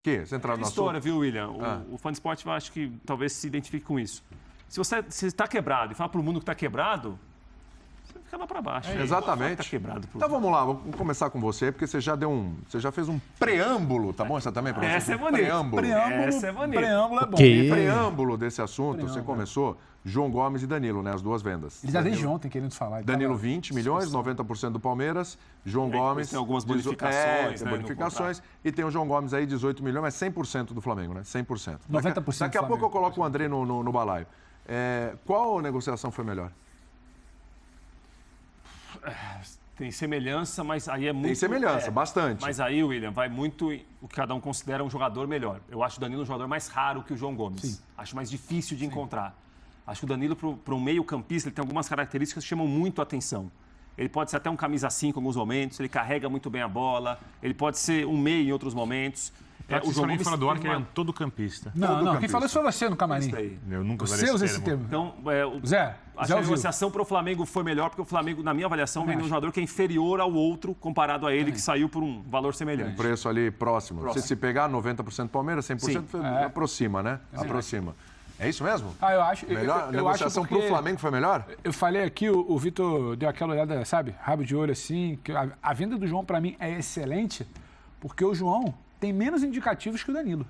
Que? Você entrar É no história, assunto? viu, William? O fã de esporte, eu acho que talvez se identifique com isso. Se você está quebrado e fala para o mundo que está quebrado, você fica lá para baixo. Exatamente. Tá quebrado. Então vamos lá, vou começar com você, porque você já fez um preâmbulo, tá bom? Essa também para você? Essa é bonita. Preâmbulo. Essa é bonita. Preâmbulo é bom. Preâmbulo desse assunto, você começou João Gomes e Danilo, né? As duas vendas. Eles já desde ontem querendo falar. Danilo 20 milhões, 90% do Palmeiras. João Gomes... Tem algumas bonificações. Tem bonificações. E tem o João Gomes aí, 18 milhões, mas 100% do Flamengo, né? 100%. 90% Daqui a pouco eu coloco o André no balaio. Qual negociação foi melhor? Tem semelhança, mas aí é muito... Tem semelhança, bastante. Mas aí, William, vai muito o que cada um considera um jogador melhor. Eu acho o Danilo um jogador mais raro que o João Gomes. Sim. Acho mais difícil de encontrar. Acho que o Danilo, para um meio-campista, ele tem algumas características que chamam muito a atenção. Ele pode ser até um camisa 5 em alguns momentos, ele carrega muito bem a bola, ele pode ser um meio em outros momentos. O João Gomes fala do ar que ele é um todo campista. Não, quem falou isso foi você no camarim. Eu nunca Você usa esse termo. Então, Zé, acho que a negociação para o Flamengo foi melhor, porque o Flamengo, na minha avaliação, vendeu um jogador que é inferior ao outro, comparado a ele, que saiu por um valor semelhante. Um preço ali próximo. Se pegar 90% Palmeiras, 100% aproxima, né? Aproxima. É isso mesmo? Eu acho. Melhor, a negociação para o Flamengo foi melhor? Eu falei aqui, o Vitor deu aquela olhada, sabe, rabo de olho assim, que a venda do João, para mim, é excelente, porque o João tem menos indicativos que o Danilo.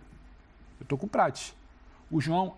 Eu tô com o Prates. O João,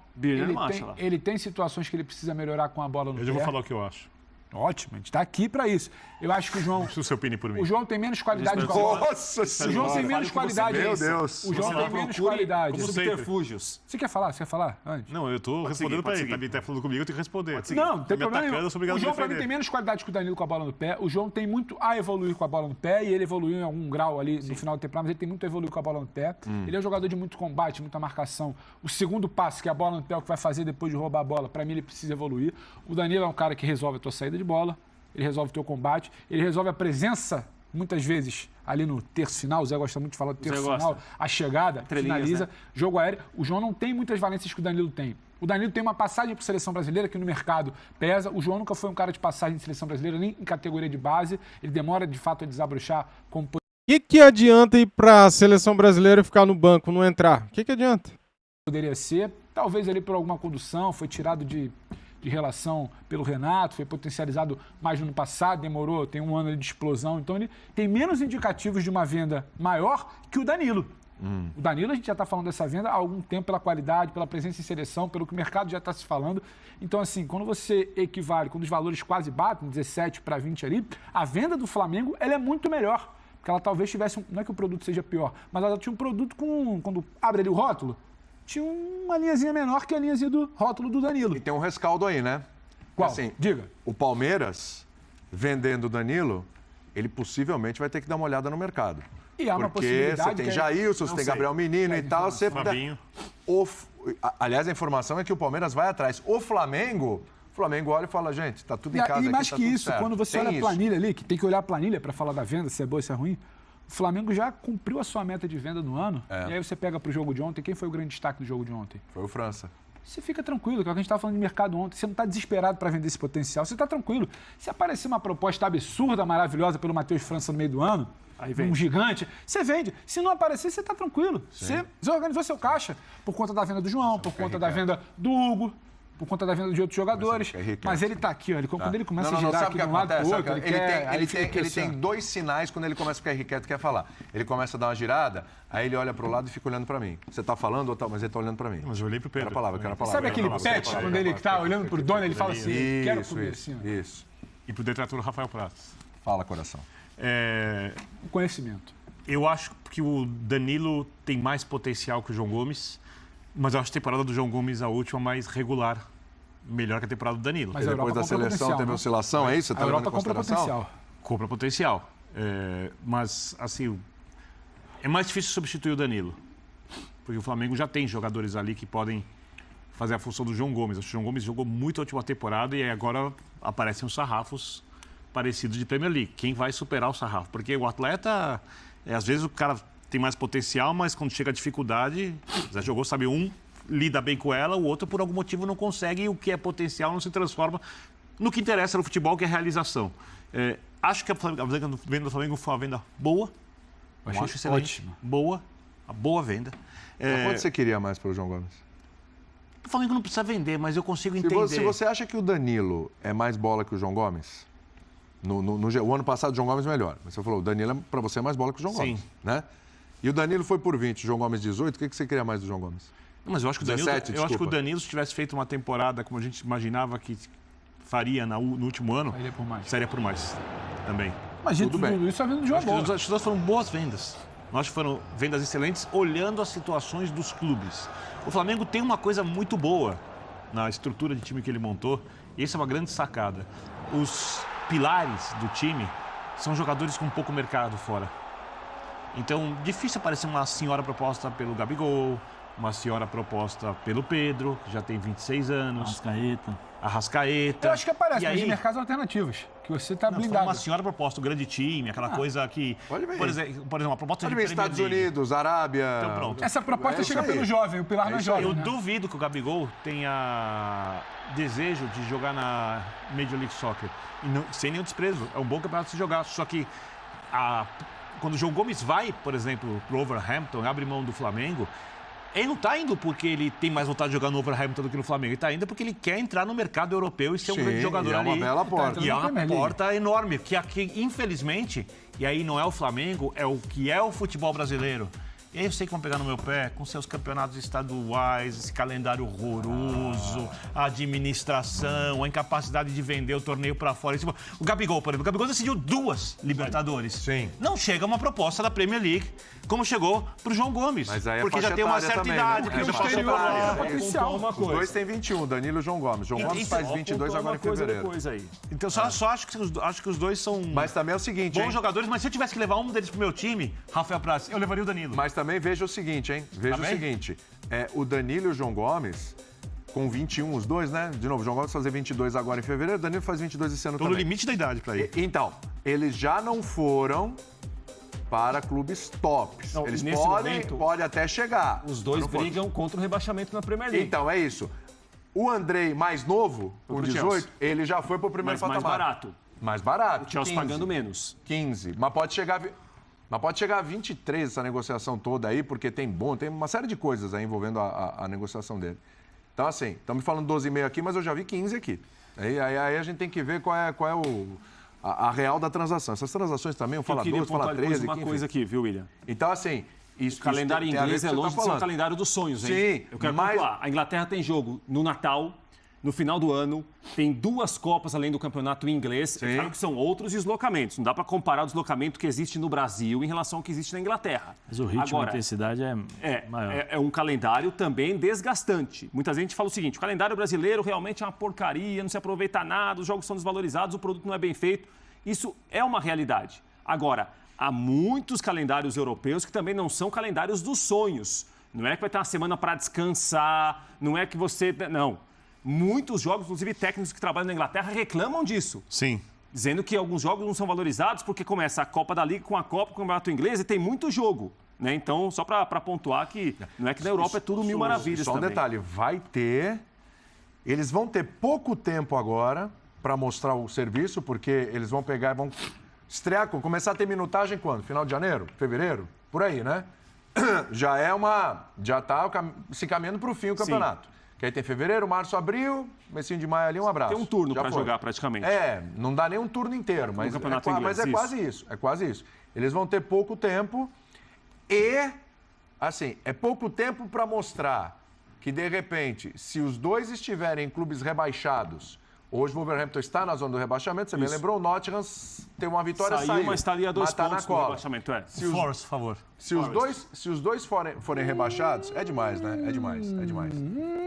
ele tem situações que ele precisa melhorar com a bola no pé. Eu já vou falar o que eu acho. Ótimo, a gente está aqui para isso. Eu acho que o João... Você opine por mim. O João tem menos qualidade com a bola. Nossa Senhora! O João tem menos qualidade. Meu Deus. O João tem menos qualidade. Como subterfúgios. Você quer falar? Você quer falar antes? Não, eu estou respondendo para ele. Ele está falando comigo, eu tenho que responder. Não, não tem me problema atacando, eu sou obrigado O João, a para mim, defender. tem menos qualidade que o Danilo com a bola no pé. O João tem muito a evoluir com a bola no pé, e ele evoluiu em algum grau ali no final da temporada, mas ele tem muito a evoluir com a bola no pé. Ele é um jogador de muito combate, muita marcação. O segundo passo, que é a bola no pé, é o que vai fazer depois de roubar a bola, para mim ele precisa evoluir. O Danilo é um cara que resolve a tua saída de bola, ele resolve o teu combate, ele resolve a presença, muitas vezes, ali no terço final. O Zé gosta muito de falar do terço final, a chegada, finaliza, né? Jogo aéreo. O João não tem muitas valências que o Danilo tem. O Danilo tem uma passagem por seleção brasileira que no mercado pesa. O João nunca foi um cara de passagem de seleção brasileira, nem em categoria de base. Ele demora, de fato, a desabrochar como... O que adianta ir para a seleção brasileira e ficar no banco, não entrar? O que adianta? Poderia ser, talvez ali por alguma condução, foi tirado de relação pelo Renato, foi potencializado mais no ano passado, demorou, tem um ano ali de explosão, então ele tem menos indicativos de uma venda maior que o Danilo. O Danilo, a gente já está falando dessa venda há algum tempo pela qualidade, pela presença em seleção, pelo que o mercado já está se falando. Então, assim, quando você equivale, quando os valores quase batem, 17 para 20 ali, a venda do Flamengo ela é muito melhor, porque ela talvez tivesse, não é que o produto seja pior, mas ela tinha um produto quando abre ali o rótulo, tinha uma linhazinha menor que a linhazinha do rótulo do Danilo. E tem um rescaldo aí, né? Qual? Assim, Diga. O Palmeiras, vendendo o Danilo, ele possivelmente vai ter que dar uma olhada no mercado. E há uma possibilidade. Porque você tem Jailson, você tem Gabriel Menino e tal. Você... Fabinho. Aliás, a informação é que o Palmeiras vai atrás. O Flamengo olha e fala, gente, tá tudo em casa. E mais aqui, que tá isso, certo. quando você tem olha a planilha ali, que tem que olhar a planilha para falar da venda, se é boa ou se é ruim, o Flamengo já cumpriu a sua meta de venda no ano. E aí você pega para o jogo de ontem, quem foi o grande destaque do jogo de ontem? Foi o França. Você fica tranquilo, que é o que a gente estava falando de mercado ontem. Você não está desesperado para vender esse potencial. Você está tranquilo. Se aparecer uma proposta absurda, maravilhosa pelo Matheus França no meio do ano, um gigante, você vende. Se não aparecer, você está tranquilo. Você organizou seu caixa por conta da venda do João, por conta da venda do Hugo, por conta da venda de outros jogadores. Mas ele está aqui, ó. Quando ele começa a girar aqui de um lado para o outro, ele tem dois sinais quando ele começa a ficar irrequieto, quer falar. Ele começa a dar uma girada, aí ele olha para o lado e fica olhando para mim. Você está falando, mas ele está olhando para mim. Mas eu olhei para o Pedro. Quero a palavra. Sabe aquele pet, quando ele está olhando para o dono, ele fala assim, quero comer assim. Isso. E para o detrator Rafael Pratos. Fala, coração. O conhecimento. Eu acho que o Danilo tem mais potencial que o João Gomes, mas eu acho a temporada do João Gomes a última mais regular, melhor que a temporada do Danilo. Mas depois da seleção teve oscilação, é isso? Você a Europa compra potencial. Compra potencial. Mas, assim, é mais difícil substituir o Danilo, porque o Flamengo já tem jogadores ali que podem fazer a função do João Gomes. O João Gomes jogou muito a última temporada e agora aparecem os sarrafos parecidos de Premier League. Quem vai superar o sarrafo? Porque o atleta, às vezes o cara tem mais potencial, mas quando chega a dificuldade, já jogou, sabe, um lida bem com ela, o outro por algum motivo não consegue e o que é potencial não se transforma no que interessa no futebol, que é a realização. Acho que a venda do Flamengo foi uma venda boa. Acho excelente. Boa. Uma boa venda. Quanto você queria mais pelo João Gomes? O Flamengo não precisa vender, mas eu consigo entender. Se você acha que o Danilo é mais bola que o João Gomes, o ano passado o João Gomes melhor. Mas você falou, o Danilo para você é mais bola que o João Gomes, né? E o Danilo foi por 20, o João Gomes 18, o que você queria mais do João Gomes? Não, mas eu acho que o Danilo, 17, eu acho que o Danilo, se tivesse feito uma temporada como a gente imaginava que faria no último ano, sairia por mais também. Mas tudo isso é vendo de uma bola. As duas foram boas vendas. Eu acho que foram vendas excelentes, olhando as situações dos clubes. O Flamengo tem uma coisa muito boa na estrutura de time que ele montou, e isso é uma grande sacada. Os pilares do time são jogadores com pouco mercado fora. Então, difícil aparecer uma senhora proposta pelo Gabigol, uma senhora proposta pelo Pedro, que já tem 26 anos. Arrascaeta. Eu acho que aparece, mas aí, em mercados alternativos, que você está blindado. Uma senhora proposta, um grande time, aquela coisa que... Por exemplo, uma proposta de Estados Unidos, Arábia... Então, pronto. Essa proposta chega pelo jovem, o Pilar não é jovem. Eu duvido que o Gabigol tenha desejo de jogar na Major League Soccer. E não, sem nenhum desprezo. É um bom campeonato de se jogar. Só que quando o João Gomes vai, por exemplo, pro Wolverhampton, abre mão do Flamengo, ele não está indo porque ele tem mais vontade de jogar no Wolverhampton do que no Flamengo. Ele está indo porque ele quer entrar no mercado europeu e ser um grande jogador ali. É uma bela porta. E é uma porta enorme, que aqui, infelizmente, e aí não é o Flamengo, é o que é o futebol brasileiro. E aí eu sei que vão pegar no meu pé com seus campeonatos estaduais, esse calendário horroroso, a administração, a incapacidade de vender o torneio para fora. O Gabigol, por exemplo, o Gabigol decidiu 2 Libertadores. Sim. Não chega uma proposta da Premier League, como chegou pro João Gomes. Mas aí porque já tem uma certa também, idade, né? porque já passou pela potencial. Uma Os coisa. dois têm 21, Danilo e João Gomes. João Gomes faz 22 agora em fevereiro. Aí. Então, só acho que os dois são Mas também é o seguinte, bons jogadores, mas se eu tivesse que levar um deles pro meu time, Rafael Prats, eu levaria o Danilo. Mas também veja o seguinte, hein? Veja o seguinte. O Danilo e o João Gomes, com 21 os dois, né? De novo, o João Gomes fazer 22 agora em fevereiro, o Danilo faz 22 esse ano Tô no também. limite da idade para ir. Então, eles já não foram para clubes tops. Não, Eles nesse momento, podem até chegar. Os dois mas não foram. brigam contra o rebaixamento na Premier League. Então, é isso. O Andrei, mais novo, com pro 18, Chelsea. ele já foi para o primeiro Mas patamar. mais barato. Mais barato. O Chelsea 15. pagando menos. 15. Mas pode chegar a 23 essa negociação toda aí, porque tem uma série de coisas aí envolvendo a negociação dele. Então, assim, estamos falando 12,5 aqui, mas eu já vi 15 aqui. Aí a gente tem que ver qual é a real da transação. Essas transações também, eu falo 12, falo 13. Uma coisa aqui, viu, William? Então, assim... O calendário inglês é longe de ser um calendário dos sonhos, hein? Sim, eu quero mas... pontuar. A Inglaterra tem jogo no Natal, no final do ano, tem 2 Copas além do campeonato inglês. É claro que são outros deslocamentos. Não dá para comparar o deslocamento que existe no Brasil em relação ao que existe na Inglaterra. Mas o ritmo e a intensidade é maior. É um calendário também desgastante. Muita gente fala o seguinte, o calendário brasileiro realmente é uma porcaria, não se aproveita nada, os jogos são desvalorizados, o produto não é bem feito. Isso é uma realidade. Agora, há muitos calendários europeus que também não são calendários dos sonhos. Não é que vai ter uma semana para descansar, não é que você... Não. Muitos jogos, inclusive técnicos que trabalham na Inglaterra, reclamam disso. Sim. Dizendo que alguns jogos não são valorizados porque começa a Copa da Liga com a Copa, com o Campeonato Inglês e tem muito jogo. Né? Então, só para pontuar que não é que na Europa é tudo mil maravilhas também. Só um detalhe, eles vão ter pouco tempo agora para mostrar o serviço, porque eles vão pegar e vão estrear, começar a ter minutagem quando? Final de janeiro? Fevereiro? Por aí, né? Já está se caminhando para o fim o campeonato. Sim. Que aí tem fevereiro, março, abril, comecinho de maio ali, um abraço. Tem um turno para jogar praticamente. Não dá nem um turno inteiro, mas quase isso. É quase isso. Eles vão ter pouco tempo e, assim, é pouco tempo para mostrar que, de repente, se os dois estiverem em clubes rebaixados, hoje o Wolverhampton está na zona do rebaixamento, você me lembrou, o Nottingham tem uma vitória, saiu. Mas está ali a 2 pontos no rebaixamento, Force, por favor. Se os dois forem rebaixados, é demais, né? É demais.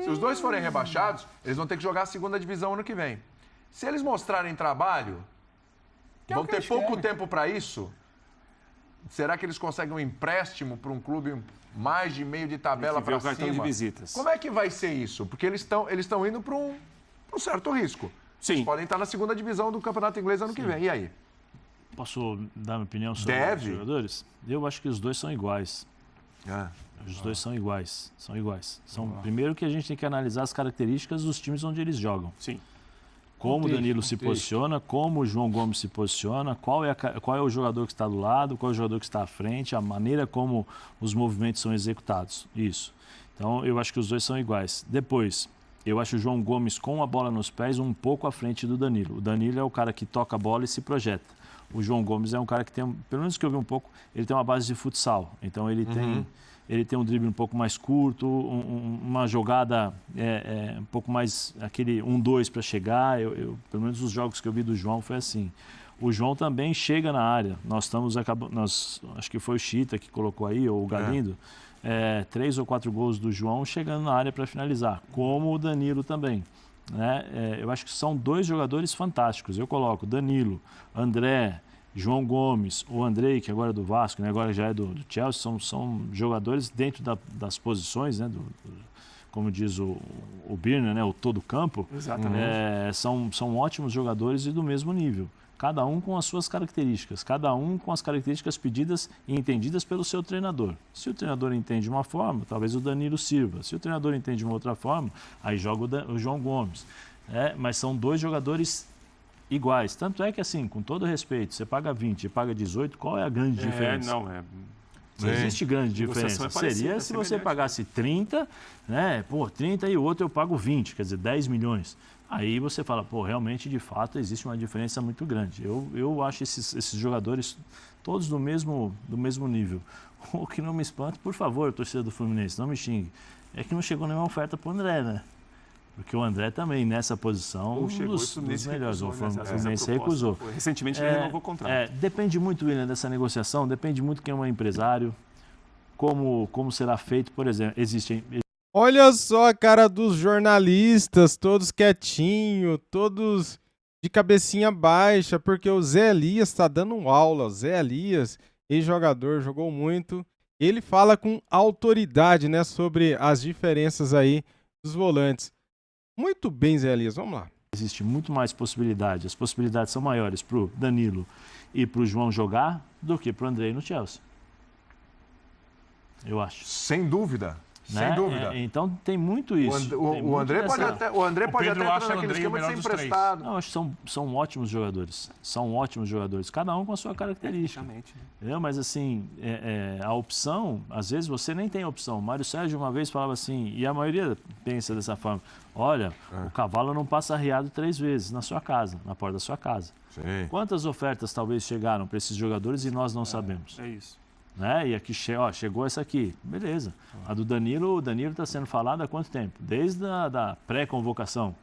Se os dois forem rebaixados, eles vão ter que jogar a segunda divisão ano que vem. Se eles mostrarem trabalho, vão ter pouco tempo para isso. Será que eles conseguem um empréstimo para um clube mais de meio de tabela para cima? Cartão de visitas. Como é que vai ser isso? Porque eles estão indo para um certo risco. Sim. Eles podem estar na segunda divisão do Campeonato Inglês ano que vem. E aí? Posso dar minha opinião sobre os jogadores? Eu acho que os dois são iguais. Os dois são iguais. Primeiro que a gente tem que analisar as características dos times onde eles jogam. Sim. como o Danilo se posiciona, como o João Gomes se posiciona, qual é o jogador que está do lado, qual é o jogador que está à frente, a maneira como os movimentos são executados. Isso. Então, eu acho que os dois são iguais. Depois, eu acho o João Gomes com a bola nos pés um pouco à frente do Danilo. O Danilo é o cara que toca a bola e se projeta. O João Gomes é um cara que tem, pelo menos que eu vi um pouco, ele tem uma base de futsal. Então, ele tem um drible um pouco mais curto, uma jogada um pouco mais, aquele 1-2 para chegar. Pelo menos os jogos que eu vi do João foi assim. O João também chega na área. Acho que foi o Chita que colocou aí, ou o Galindo, 3 ou 4 gols do João chegando na área para finalizar, como o Danilo também. Né? Eu acho que são 2 jogadores fantásticos. Eu coloco Danilo, André, João Gomes, o Andrei, que agora é do Vasco, né? Agora já é do Chelsea, são jogadores dentro das posições, né? Como diz o Birner, né? O todo campo. Exatamente. São ótimos jogadores e do mesmo nível. Cada um com as suas características, cada um com as características pedidas e entendidas pelo seu treinador. Se o treinador entende de uma forma, talvez o Danilo sirva. Se o treinador entende de uma outra forma, aí joga o João Gomes. Mas são 2 jogadores iguais. Tanto é que, assim, com todo respeito, você paga 20 e paga 18, qual é a grande diferença? Não existe grande diferença. Seria se você pagasse 30, né? 30 e o outro eu pago 20, quer dizer, 10 milhões. Aí você fala, realmente, de fato, existe uma diferença muito grande. Eu acho esses jogadores todos do mesmo nível. O que não me espanta, por favor, torcida do Fluminense, não me xingue, é que não chegou nenhuma oferta para o André, né? Porque o André também, nessa posição, um dos melhores. O Fluminense recusou. Recentemente ele renovou o contrato. Depende muito, William, dessa negociação, depende muito quem é um empresário, como será feito, por exemplo, Olha só a cara dos jornalistas, todos quietinhos, todos de cabecinha baixa, porque o Zé Elias está dando aula. O Zé Elias, ex-jogador, jogou muito. Ele fala com autoridade, né, sobre as diferenças aí dos volantes. Muito bem, Zé Elias, vamos lá. Existe muito mais possibilidade, as possibilidades são maiores para o Danilo e para o João jogar do que para o André no Chelsea. Eu acho. Sem dúvida. Né? Sem dúvida. Então tem muito isso. O André pode até entrar naquele esquema de ser emprestado. Não, acho que são ótimos jogadores. São ótimos jogadores. Cada um com a sua característica. Entendeu? Mas assim, a opção, às vezes você nem tem opção. O Mário Sérgio uma vez falava assim, e a maioria pensa dessa forma, olha, o cavalo não passa arriado 3 vezes na sua casa, na porta da sua casa. Sim. Quantas ofertas talvez chegaram para esses jogadores e nós não sabemos? É isso. Né? E aqui chegou essa aqui, beleza. A do Danilo, o Danilo está sendo falado há quanto tempo? Desde a pré-convocação.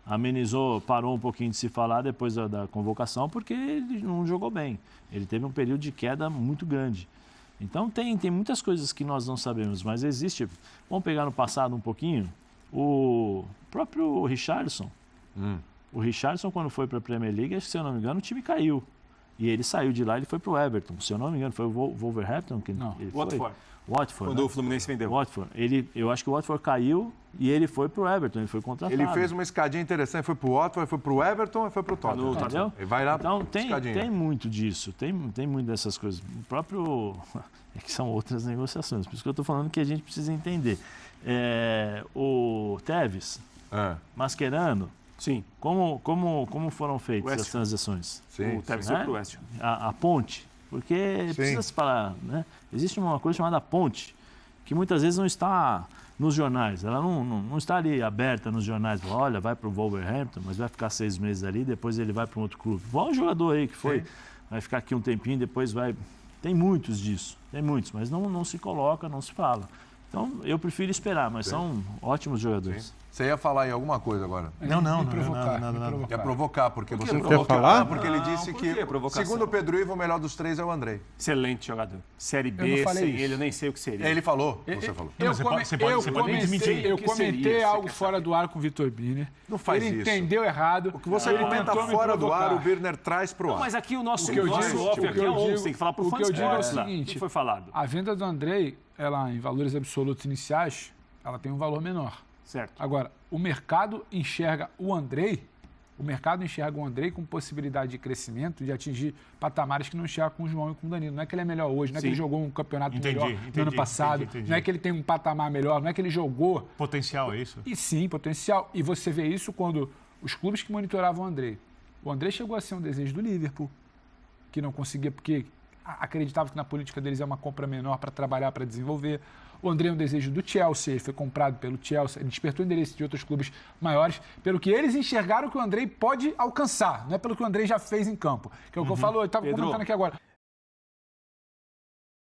Amenizou, parou um pouquinho de se falar depois da convocação, porque ele não jogou bem. Ele teve um período de queda muito grande. Então tem muitas coisas que nós não sabemos, mas existe. Vamos pegar no passado um pouquinho, o próprio Richarlison. O Richarlison, quando foi para a Premier League, se eu não me engano, o time caiu. E ele saiu de lá e foi para o Everton. Se eu não me engano, foi o Wolverhampton que ele foi? Watford. Quando o Fluminense vendeu. Watford. Eu acho que o Watford caiu e ele foi para o Everton, ele foi contratado. Ele fez uma escadinha interessante, foi para o Watford, foi para o Everton e foi para o Tottenham. Entendeu? Ele vai lá, então tem muito disso, tem muito dessas coisas. O próprio... É que são outras negociações, por isso que eu estou falando que a gente precisa entender. O Tevez, Mascherano, sim. Como foram feitas as transações? Sim, o Tevez foi pro West. A ponte. Porque precisa se falar, né? Existe uma coisa chamada ponte, que muitas vezes não está nos jornais. Ela não está ali aberta nos jornais. Olha, vai para o Wolverhampton, mas vai ficar 6 meses ali, depois ele vai para um outro clube. Igual um jogador aí que foi, vai ficar aqui um tempinho, depois vai... Tem muitos disso, mas não se coloca, não se fala. Então, eu prefiro esperar, mas são ótimos jogadores. Sim. Você ia falar em alguma coisa agora? Não. Ia provocar, porque você Quer falar? Porque ele disse que, segundo o Pedro Ivo, o melhor dos 3 é o Andrei. Excelente jogador. Série B, sem ele, eu nem sei o que seria. Ele falou, você falou. Eu comentei algo fora do ar com o Vitor Birner. Não faz isso. Ele entendeu errado. O que você comenta fora do ar, o Birner traz pro ar. Mas aqui o nosso off aqui é 11, tem que falar pro fã. O que eu digo é o O seguinte, que foi falado? a venda do Andrei, ela em valores absolutos iniciais, ela tem um valor menor. Certo. Agora, o mercado enxerga o Andrei com possibilidade de crescimento, de atingir patamares que não enxerga com o João e com o Danilo. Não é que ele é melhor hoje, não é que ele jogou um campeonato melhor no ano passado, não é que ele tem um patamar melhor, não é que ele jogou... Potencial, é isso? E sim, potencial. E você vê isso quando os clubes que monitoravam o Andrei. O Andrei chegou a ser um desejo do Liverpool, que não conseguia, porque acreditava que na política deles é uma compra menor para trabalhar, para desenvolver. O Andrei é um desejo do Chelsea, ele foi comprado pelo Chelsea, ele despertou o interesse de outros clubes maiores, pelo que eles enxergaram que o Andrei pode alcançar, não é pelo que o Andrei já fez em campo. Que é o que eu falo, eu estava comentando aqui agora.